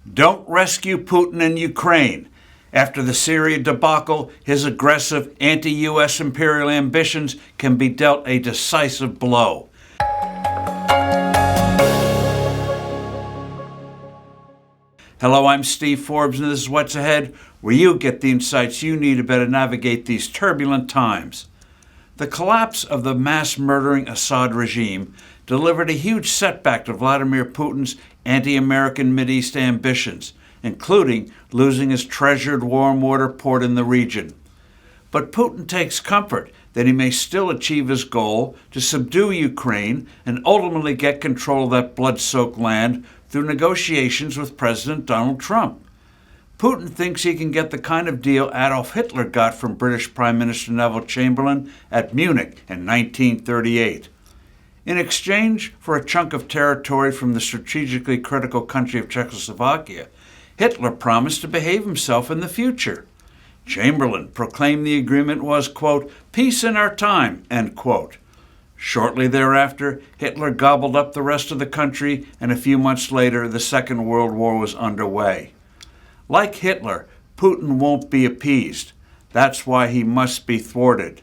Don't rescue Putin in Ukraine. After the Syria debacle, his aggressive anti-U.S. imperial ambitions can be dealt a decisive blow. Hello, I'm Steve Forbes, and this is What's Ahead, where you get the insights you need to better navigate these turbulent times. The collapse of the mass-murdering Assad regime delivered a huge setback to Vladimir Putin's anti-American Mideast ambitions, including losing his treasured warm water port in the region. But Putin takes comfort that he may still achieve his goal to subdue Ukraine and ultimately get control of that blood-soaked land through negotiations with President Donald Trump. Putin thinks he can get the kind of deal Adolf Hitler got from British Prime Minister Neville Chamberlain at Munich in 1938. In exchange for a chunk of territory from the strategically critical country of Czechoslovakia, Hitler promised to behave himself in the future. Chamberlain proclaimed the agreement was, quote, peace in our time, end quote. Shortly thereafter, Hitler gobbled up the rest of the country, and a few months later, the Second World War was underway. Like Hitler, Putin won't be appeased. That's why he must be thwarted.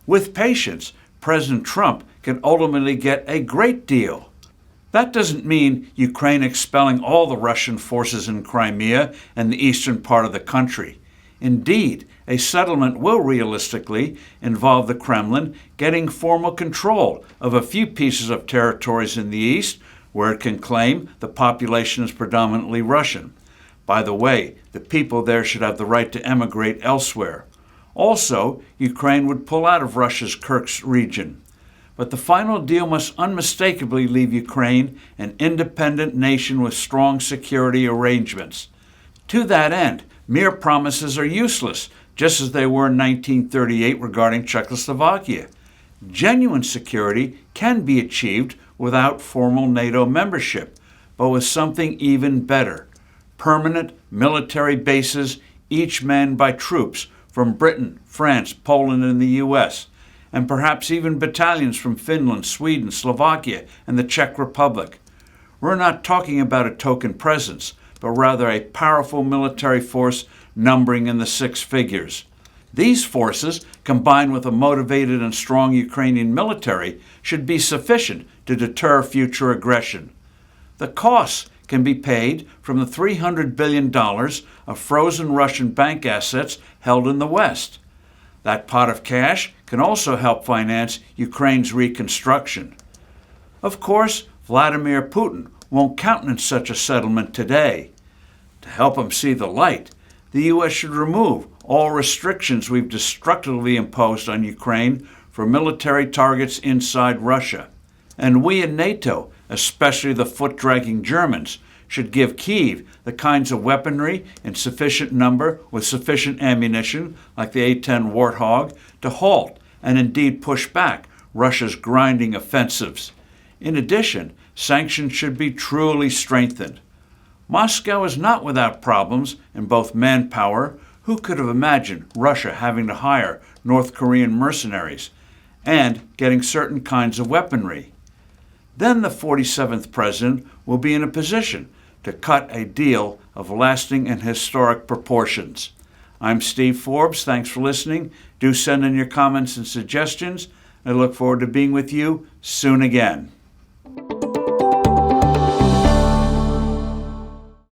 With patience, President Trump can ultimately get a great deal. That doesn't mean Ukraine expelling all the Russian forces in Crimea and the eastern part of the country. Indeed, a settlement will realistically involve the Kremlin getting formal control of a few pieces of territories in the east where it can claim the population is predominantly Russian. By the way, the people there should have the right to emigrate elsewhere. Also, Ukraine would pull out of Russia's Kursk region. But the final deal must unmistakably leave Ukraine an independent nation with strong security arrangements. To that end, mere promises are useless, just as they were in 1938 regarding Czechoslovakia. Genuine security can be achieved without formal NATO membership, but with something even better. Permanent military bases, each manned by troops from Britain, France, Poland, and the U.S., and perhaps even battalions from Finland, Sweden, Slovakia, and the Czech Republic. We're not talking about a token presence, but rather a powerful military force numbering in the six figures. These forces, combined with a motivated and strong Ukrainian military, should be sufficient to deter future aggression. The costs can be paid from the $300 billion of frozen Russian bank assets held in the West. That pot of cash can also help finance Ukraine's reconstruction. Of course, Vladimir Putin won't countenance such a settlement today. To help him see the light, the U.S. should remove all restrictions we've destructively imposed on Ukraine for military targets inside Russia. And we in NATO, especially the foot-dragging Germans, should give Kyiv the kinds of weaponry in sufficient number with sufficient ammunition, like the A-10 Warthog, to halt and indeed push back Russia's grinding offensives. In addition, sanctions should be truly strengthened. Moscow is not without problems in both manpower. Who could have imagined Russia having to hire North Korean mercenaries and getting certain kinds of weaponry? Then the 47th president will be in a position to cut a deal of lasting and historic proportions. I'm Steve Forbes. Thanks for listening. Do send in your comments and suggestions. I look forward to being with you soon again.